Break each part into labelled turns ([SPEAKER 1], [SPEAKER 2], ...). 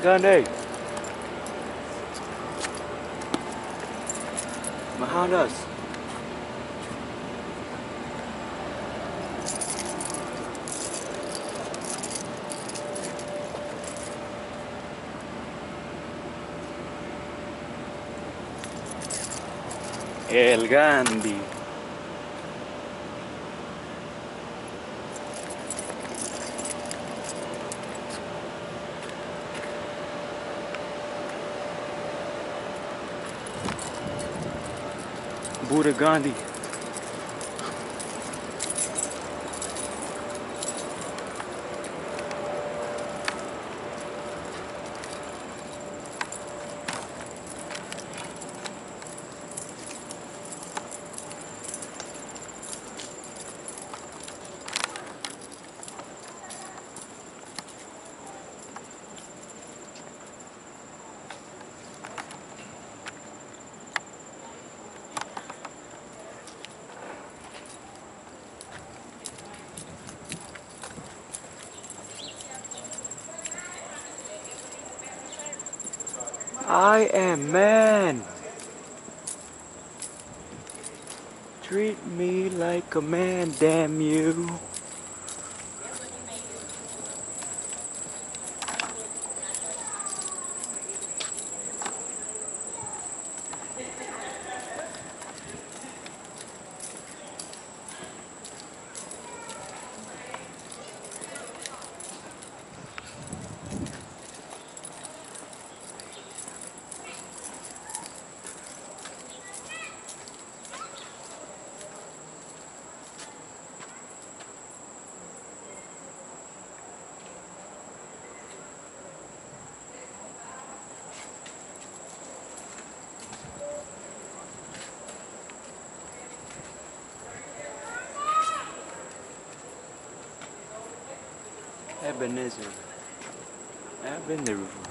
[SPEAKER 1] Gandhi, Mahanas. El Gandhi. Buddha Gandhi. I am man. Treat me like a man, damn you. Ebenezer. I've been there before.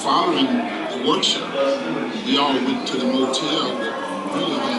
[SPEAKER 2] Following the workshop, we all went to the motel that we lived in.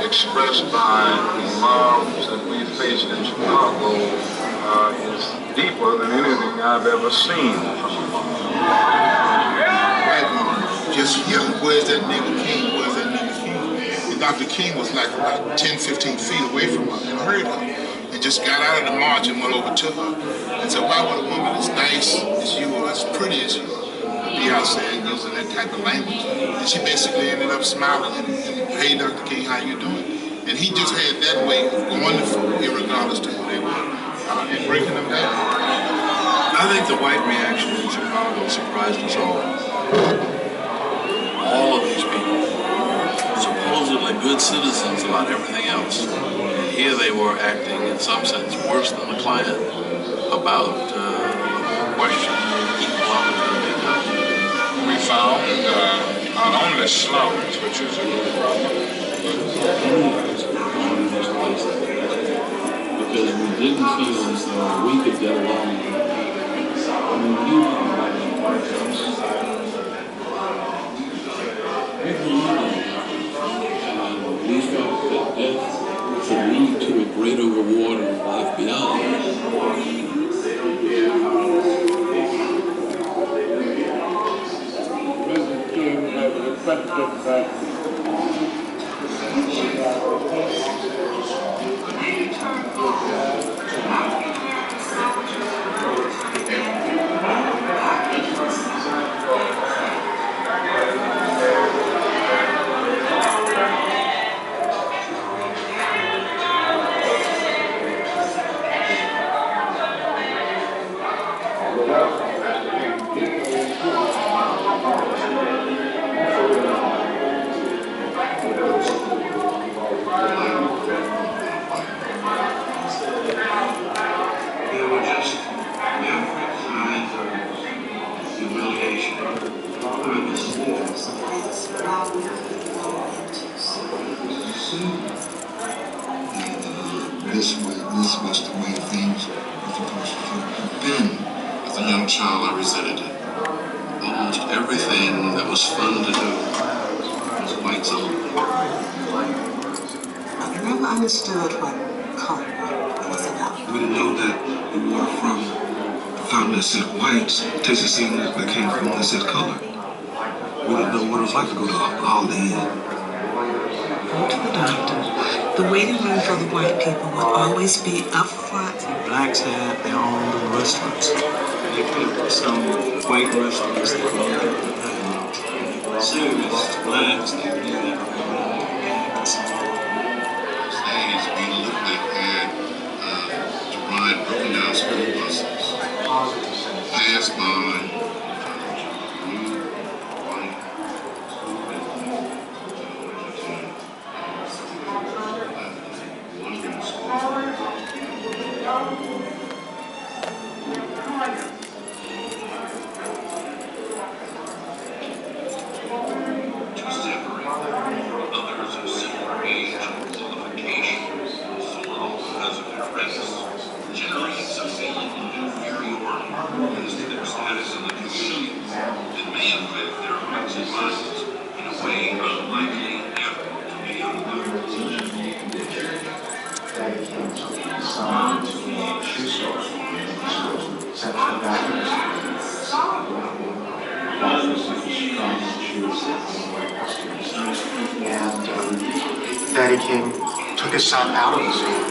[SPEAKER 3] expressed by the mobs that we faced in Chicago is deeper than anything I've ever seen.
[SPEAKER 2] White woman, just yelling, where's that nigga King? Where's that nigga King? And Dr. King was like about 10, 15 feet away from her and heard her. And just got out of the march and went over to her. And said, why would a woman as nice as you or as pretty as you be out there using that type of language? And she basically ended up smiling and hey, Dr. King, how you doing? And he just had that way of going to folk, irregardless to who they were, and breaking them down.
[SPEAKER 4] I think the white reaction in Chicago surprised us all. All of these people, supposedly good citizens about everything else. And here they were acting, in some sense, worse than the Klan about questions of equal opportunity.
[SPEAKER 3] We found not only slums, which is a good problem,
[SPEAKER 5] because we didn't feel as though we could get along. I mean, we felt that death could lead to a greater reward in life beyond.
[SPEAKER 6] President King has requested that
[SPEAKER 2] This was the way things were supposed to have been.
[SPEAKER 7] As a young child, I resented it. Almost everything that was fun to do was white zone.
[SPEAKER 8] I never understood what color was about.
[SPEAKER 7] We didn't know that we were from the fountain that said whites, tasted seeing that came from one that said color. We didn't know what it was like to go to Holiday Inn.
[SPEAKER 8] Go to the doctor. The waiting room for the white people will always be up front.
[SPEAKER 9] Blacks had their own little restaurants. They picked some white restaurants that were serious blacks that knew that
[SPEAKER 7] Days we literally had to ride broken down school buses, pass by blue, white, wandering school. To separate others of similar age and qualifications, all because of their race, generates a feeling of inferiority as to their status in the community and may affect their hearts and minds in a way unlikely ever to be undone.
[SPEAKER 10] Daddy King took his son out of the school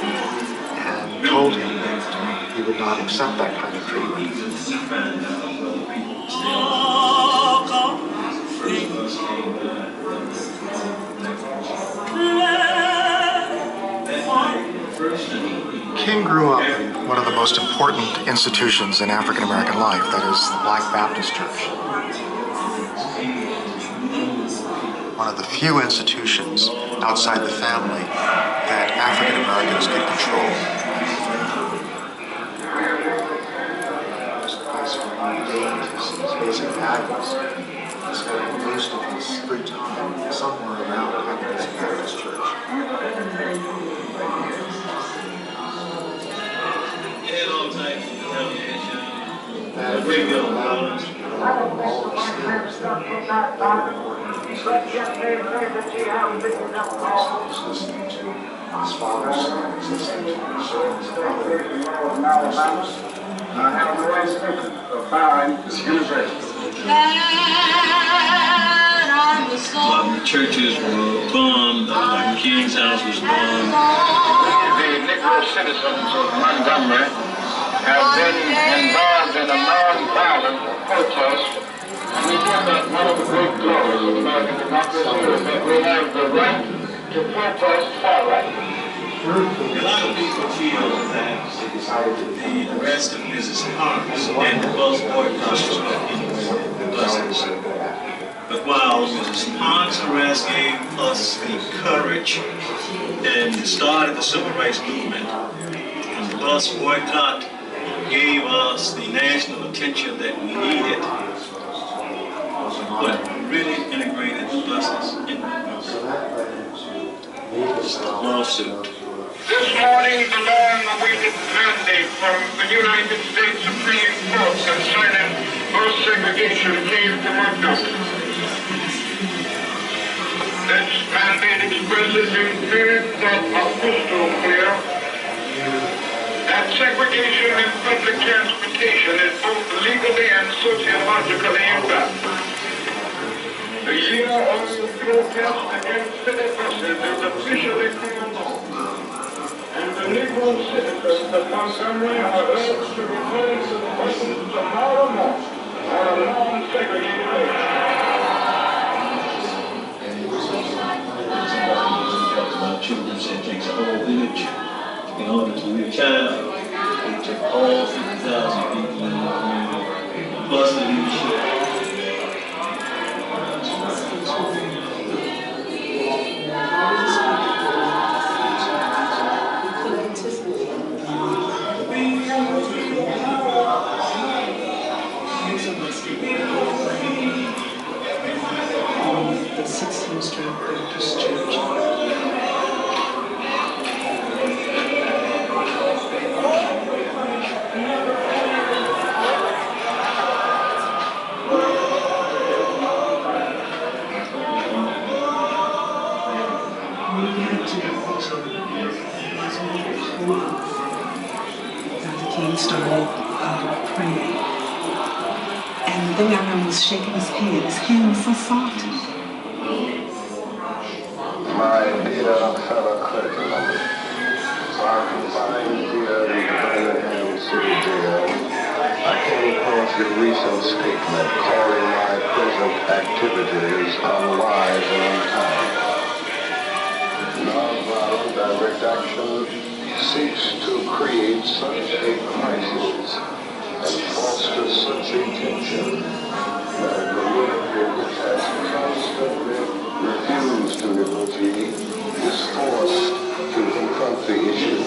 [SPEAKER 10] and told him that he would not accept that kind of treatment. King grew up in one of the most important institutions in African American life, that is the Black Baptist Church. One of the few institutions outside the family that African Americans could control. It was a place where he gained his basic values. He spent most of his free time somewhere around Baptist Church. That allowed him to get all the skills that listening to his father's songs, listening to the songs of other ministers.
[SPEAKER 3] I have no intention of bowing to the university.
[SPEAKER 5] While the churches were bombed, like King's house was bombed.
[SPEAKER 3] The Negro citizens of Montgomery have been involved in a non-violent protest. And we think that one of the great glories of American democracy is that we have the right to protest far right.
[SPEAKER 9] A lot of people feel that the arrest of Mrs. Parks and the bus boycott the buses. But while Mrs. Parks' arrest gave us the courage and started the civil rights movement, and the bus boycott gave us the national attention that we needed, what really integrated the buses in the lawsuit.
[SPEAKER 3] This morning, the long-awaited mandate from the United States Supreme Court concerning bus segregation came to Montgomery. This mandate expresses in terms that are crystal clear that segregation in public transportation is both legally and sociologically invalid. The year of protest against city buses is officially prolonged. And the Negro citizens of Montgomery are urged to return to the buses tomorrow morning on a non-segregated basis.
[SPEAKER 5] My children said it takes a whole village in order to reach a child. It took all 50,000 people in the community, plus the leadership.
[SPEAKER 8] The 16th Street Baptist Church. Dr. King started praying. And the thing I remember was shaking his head. His hand was so soft.
[SPEAKER 3] My dear fellow clergymen, our confined here in Birmingham City jail, I came across your recent statement calling my present activities unwise and unkind. Nonviolent direct action seeks to create such a crisis and foster such a tension that a community which has constantly refused to negotiate is forced to confront the issue.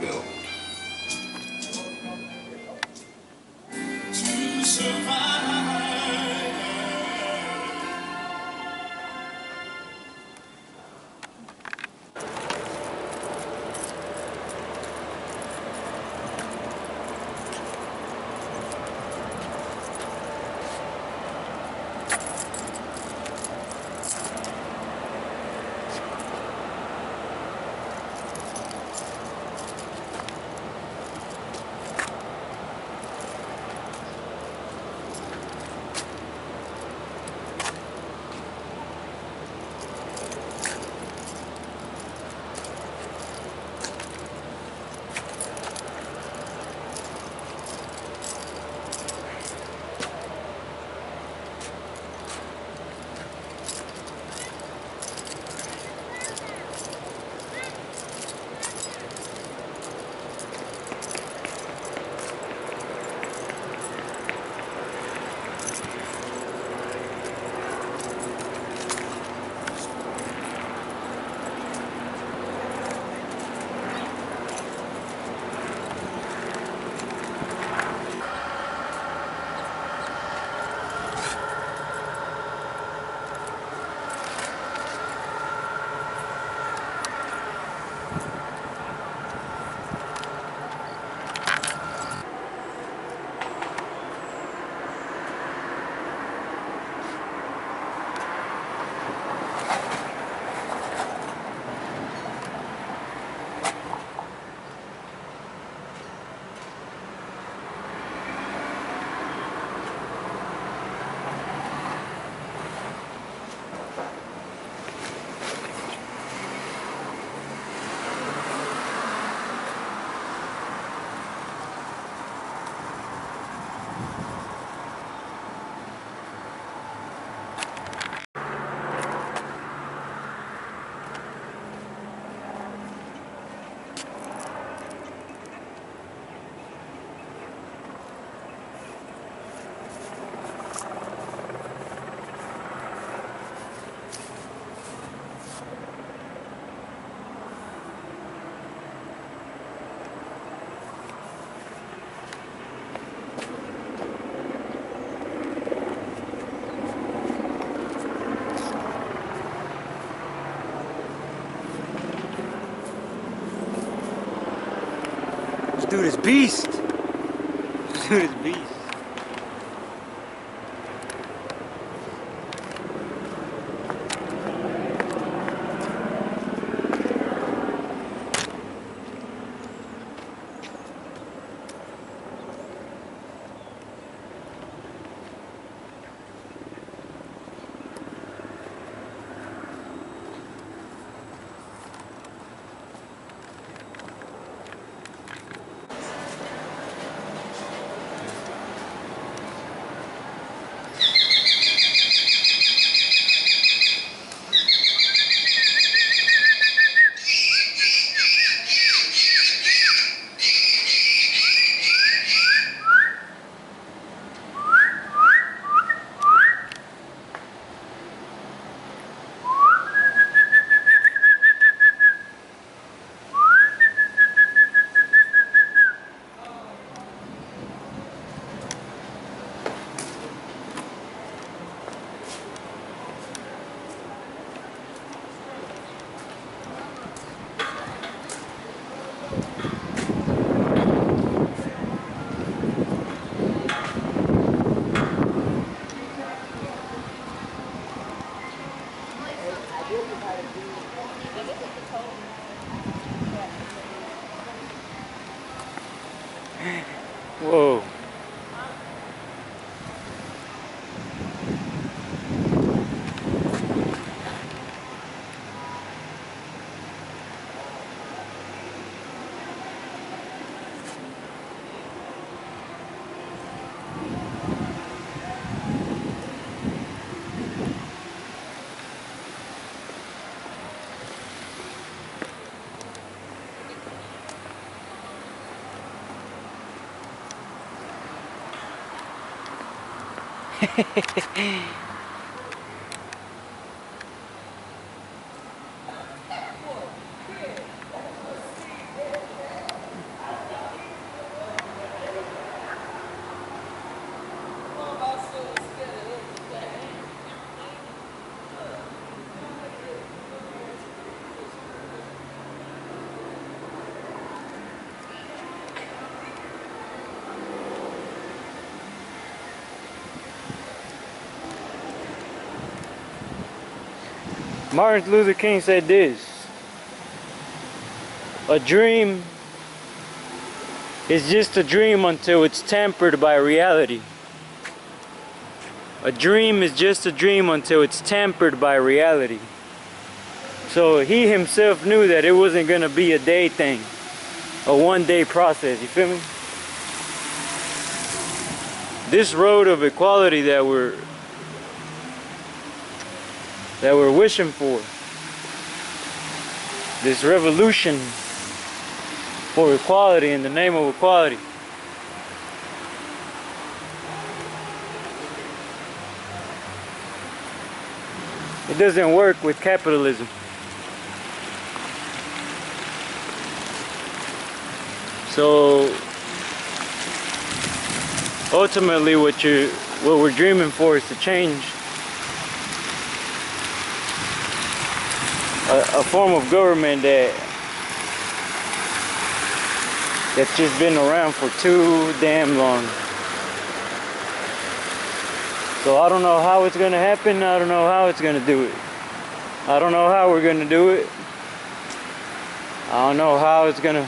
[SPEAKER 11] built.
[SPEAKER 1] This dude is beast. This dude is beast. Whoa. Martin Luther King said this: a dream is just a dream until it's tempered by reality. A dream is just a dream until it's tempered by reality. So he himself knew that it wasn't going to be a day thing, a one-day process, you feel me? This road of equality that we're wishing for, this revolution for equality in the name of equality, it doesn't work with capitalism. So ultimately what we're dreaming for is to change a form of government that's just been around for too damn long. So I don't know how it's gonna happen. I don't know how it's gonna do it. I don't know how we're gonna do it. I don't know how it's gonna.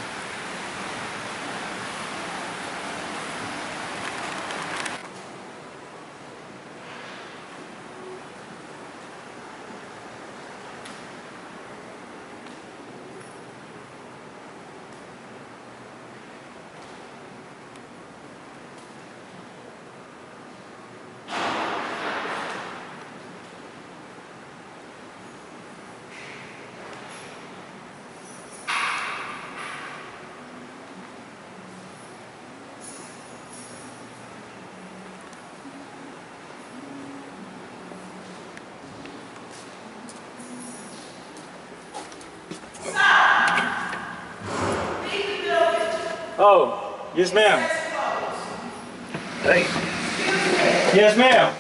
[SPEAKER 1] Oh, yes ma'am. Hey. Yes ma'am.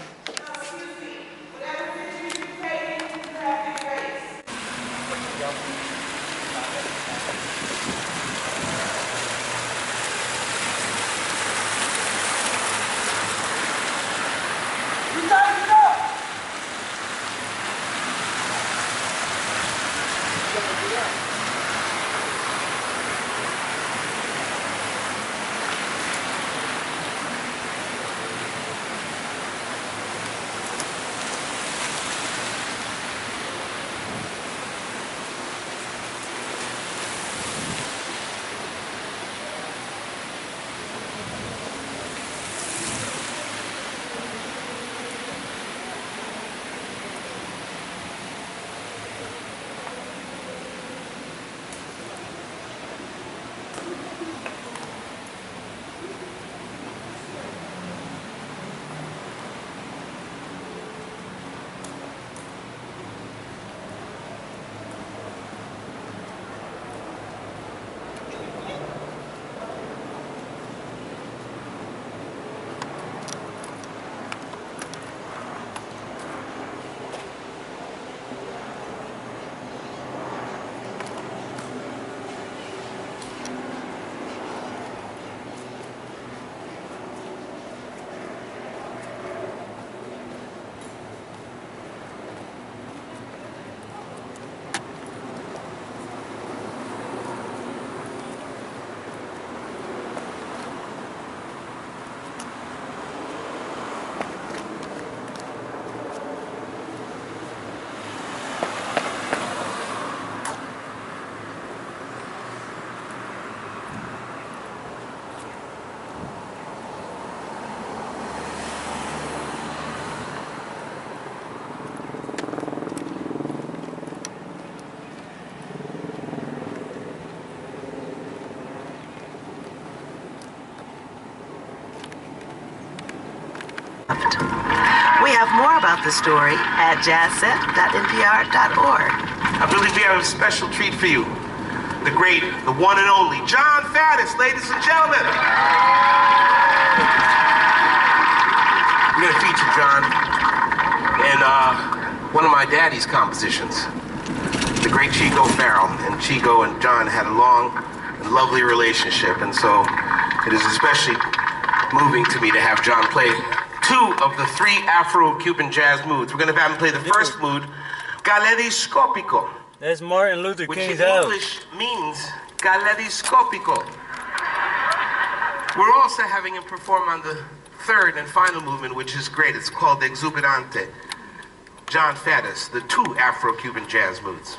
[SPEAKER 11] We have more about the story at jazzset.npr.org.
[SPEAKER 12] I believe we have a special treat for you. The great, the one and only, Jon Faddis, ladies and gentlemen. We're going to feature Jon in one of my daddy's compositions, the great Chico Farrell. And Chico and Jon had a long and lovely relationship, and so it is especially moving to me to have Jon play two of the three Afro-Cuban jazz moods. We're going to have him play the first mood, kaleidoscopico,
[SPEAKER 1] That's Martin Luther
[SPEAKER 12] which
[SPEAKER 1] King's
[SPEAKER 12] in
[SPEAKER 1] house.
[SPEAKER 12] English means kaleidoscopico. We're also having him perform on the third and final movement, which is great. It's called Exuberante. John Faddis, the two Afro-Cuban jazz moods.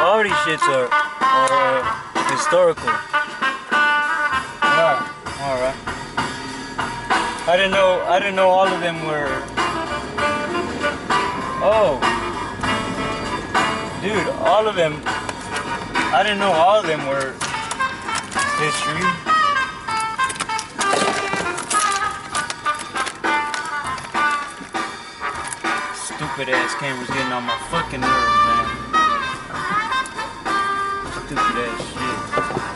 [SPEAKER 1] All these shits are historical. Yeah, all right. I didn't know all of them were. Oh, dude, all of them. I didn't know all of them were history. Stupid ass cameras getting on my fucking nerves, man. Stupid ass shit.